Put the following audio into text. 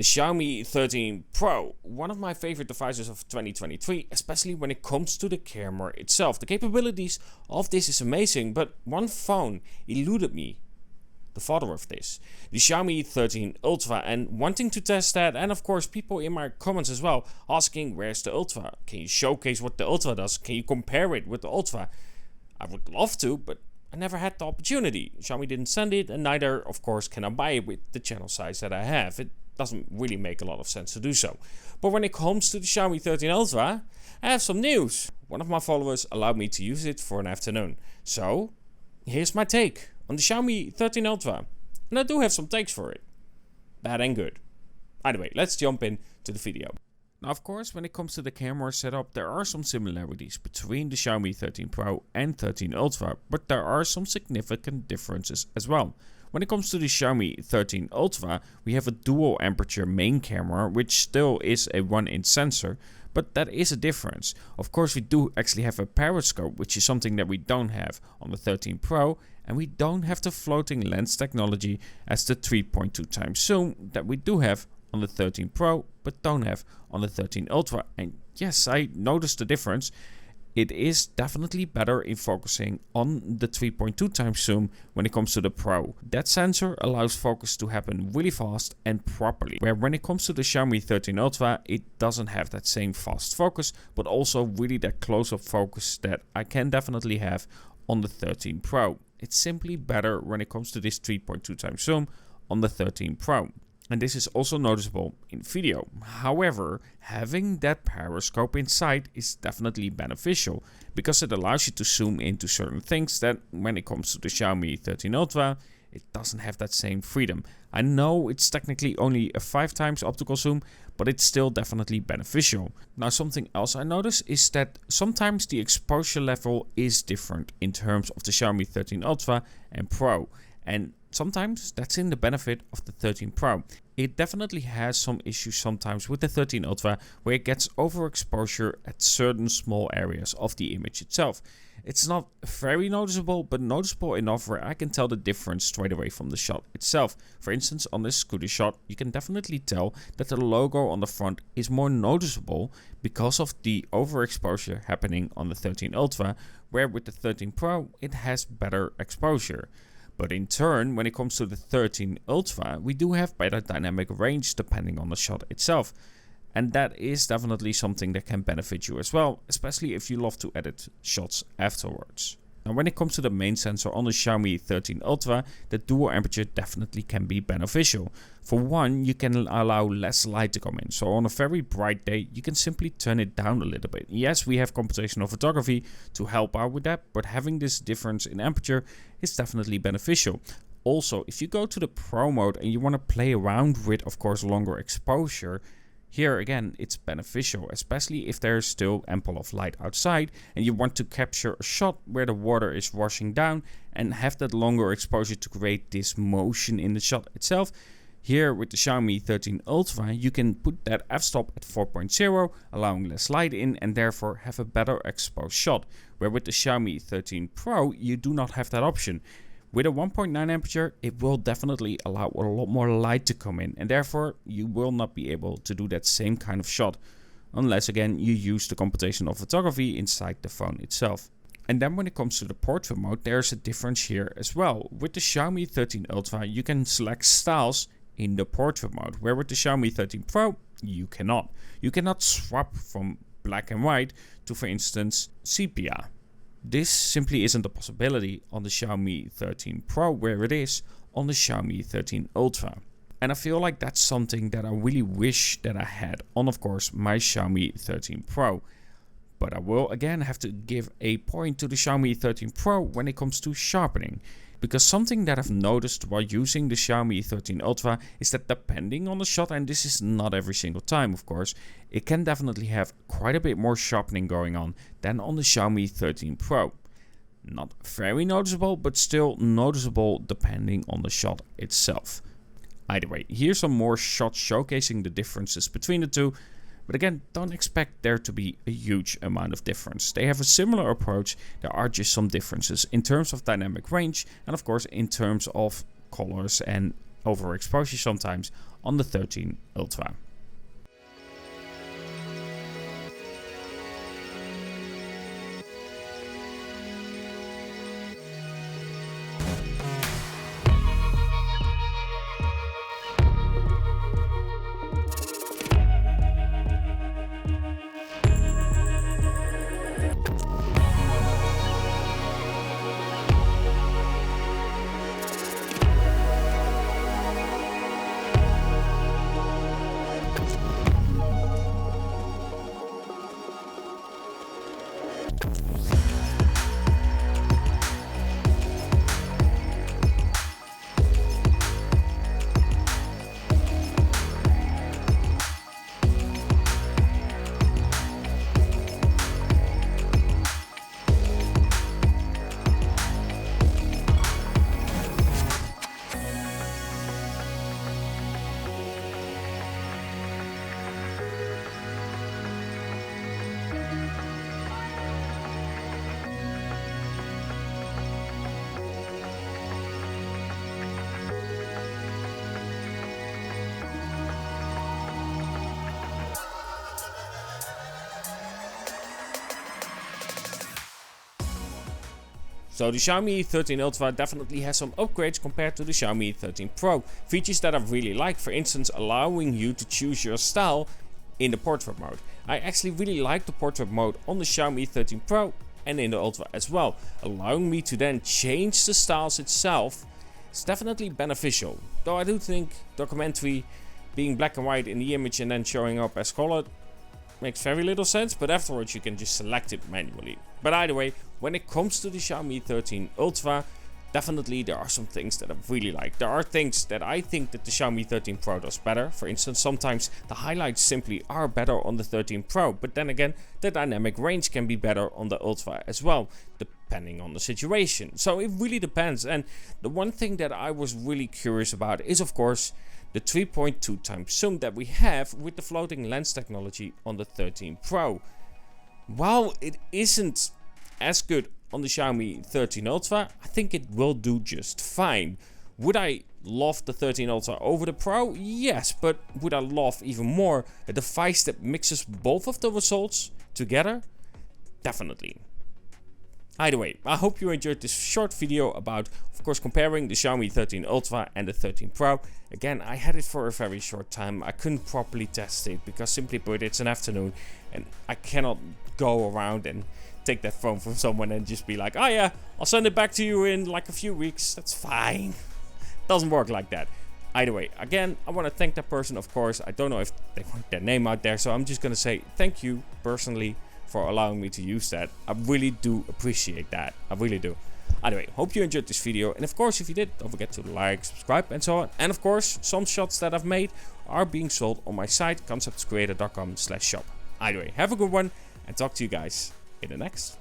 The Xiaomi 13 Pro, one of my favorite devices of 2023, especially when it comes to the camera itself. The capabilities of this is amazing, but one phone eluded me, the father of this, the Xiaomi 13 Ultra, and wanting to test that, and of course people in my comments as well asking, where's the Ultra? Can you showcase what the Ultra does? Can you compare it with the Ultra? I would love to, but I never had the opportunity. Xiaomi didn't send it, and neither of course can I buy it with the channel size that I have. It doesn't really make a lot of sense to do so. But when it comes to the Xiaomi 13 Ultra, I have some news. One of my followers allowed me to use it for an afternoon. So, here's my take on the Xiaomi 13 Ultra. And I do have some takes for it. Bad and good. Anyway, let's jump into the video. Now, of course, when it comes to the camera setup, there are some similarities between the Xiaomi 13 Pro and 13 Ultra, but there are some significant differences as well. When it comes to the Xiaomi 13 Ultra, we have a dual aperture main camera, which still is a 1-inch sensor, but that is a difference. Of course, we do actually have a periscope, which is something that we don't have on the 13 Pro, and we don't have the floating lens technology as the 3.2 times zoom that we do have on the 13 Pro, but don't have on the 13 Ultra. And yes, I noticed the difference. It is definitely better in focusing on the 3.2 times zoom when it comes to the Pro. That sensor allows focus to happen really fast and properly. Where when it comes to the Xiaomi 13 Ultra, it doesn't have that same fast focus, but also really that close-up focus that I can definitely have on the 13 Pro. It's simply better when it comes to this 3.2 times zoom on the 13 Pro. And this is also noticeable in video. However, having that periscope inside is definitely beneficial because it allows you to zoom into certain things that when it comes to the Xiaomi 13 Ultra, it doesn't have that same freedom. I know it's technically only a 5 times optical zoom, but it's still definitely beneficial. Now, something else I notice is that sometimes the exposure level is different in terms of the Xiaomi 13 Ultra and Pro. And sometimes that's in the benefit of the 13 Pro. It definitely has some issues sometimes with the 13 Ultra where it gets overexposure at certain small areas of the image itself. It's not very noticeable, but noticeable enough where I can tell the difference straight away from the shot itself. For instance, on this scooter shot, you can definitely tell that the logo on the front is more noticeable because of the overexposure happening on the 13 Ultra, where with the 13 Pro, it has better exposure. But in turn, when it comes to the 13 Ultra, we do have better dynamic range depending on the shot itself. And that is definitely something that can benefit you as well, especially if you love to edit shots afterwards. Now, when it comes to the main sensor on the Xiaomi 13 Ultra, the dual aperture definitely can be beneficial. For one, you can allow less light to come in. So on a very bright day, you can simply turn it down a little bit. Yes, we have computational photography to help out with that, but having this difference in aperture is definitely beneficial. Also, if you go to the Pro mode and you want to play around with, of course, longer exposure, here again, it's beneficial, especially if there's still ample of light outside and you want to capture a shot where the water is washing down and have that longer exposure to create this motion in the shot itself. Here with the Xiaomi 13 Ultra, you can put that f-stop at 4.0, allowing less light in and therefore have a better exposed shot. Where with the Xiaomi 13 Pro, you do not have that option. With a 1.9 aperture, it will definitely allow a lot more light to come in, and therefore you will not be able to do that same kind of shot, unless again you use the computational photography inside the phone itself. And then when it comes to the portrait mode, there's a difference here as well. With the Xiaomi 13 Ultra, you can select styles in the portrait mode, where with the Xiaomi 13 Pro, you cannot. You cannot swap from black and white to, for instance, sepia. This simply isn't a possibility on the Xiaomi 13 Pro where it is on the Xiaomi 13 Ultra. And I feel like that's something that I really wish that I had on, of course, my Xiaomi 13 Pro. But I will again have to give a point to the Xiaomi 13 Pro when it comes to sharpening. Because something that I've noticed while using the Xiaomi 13 Ultra is that depending on the shot, and this is not every single time of course, it can definitely have quite a bit more sharpening going on than on the Xiaomi 13 Pro. Not very noticeable, but still noticeable depending on the shot itself. Either way, here's some more shots showcasing the differences between the two. But again, don't expect there to be a huge amount of difference. They have a similar approach. There are just some differences in terms of dynamic range and of course in terms of colors and overexposure sometimes on the 13 Ultra. So the Xiaomi 13 Ultra definitely has some upgrades compared to the Xiaomi 13 Pro. Features that I really like, for instance allowing you to choose your style in the portrait mode. I actually really like the portrait mode on the Xiaomi 13 Pro and in the Ultra as well. Allowing me to then change the styles itself is definitely beneficial. Though I do think documentary being black and white in the image and then showing up as colored makes very little sense, but afterwards you can just select it manually. But either way, when it comes to the Xiaomi 13 Ultra, definitely there are some things that I really like. There are things that I think that the Xiaomi 13 Pro does better. For instance, sometimes the highlights simply are better on the 13 Pro, but then again, the dynamic range can be better on the Ultra as well, depending on the situation. So it really depends. And the one thing that I was really curious about is, of course, the 3.2 times zoom that we have with the floating lens technology on the 13 Pro. While it isn't as good on the Xiaomi 13 Ultra, I think it will do just fine. Would I love the 13 Ultra over the Pro? Yes, but would I love even more a device that mixes both of the results together? Definitely. Either way, I hope you enjoyed this short video about, of course, comparing the Xiaomi 13 Ultra and the 13 Pro. Again, I had it for a very short time. I couldn't properly test it because, simply put, it's an afternoon and I cannot go around and take that phone from someone and just be like, oh yeah, I'll send it back to you in like a few weeks. That's fine. Doesn't work like that. Either way, again, I want to thank that person, of course. I don't know if they want their name out there, so I'm just going to say thank you personally for allowing me to use that. I really do appreciate that. I really do. Anyway, hope you enjoyed this video, and of course if you did, don't forget to like, subscribe and so on. And of course, some shots that I've made are being sold on my site conceptscreator.com/shop. Either way, have a good one and talk to you guys in the next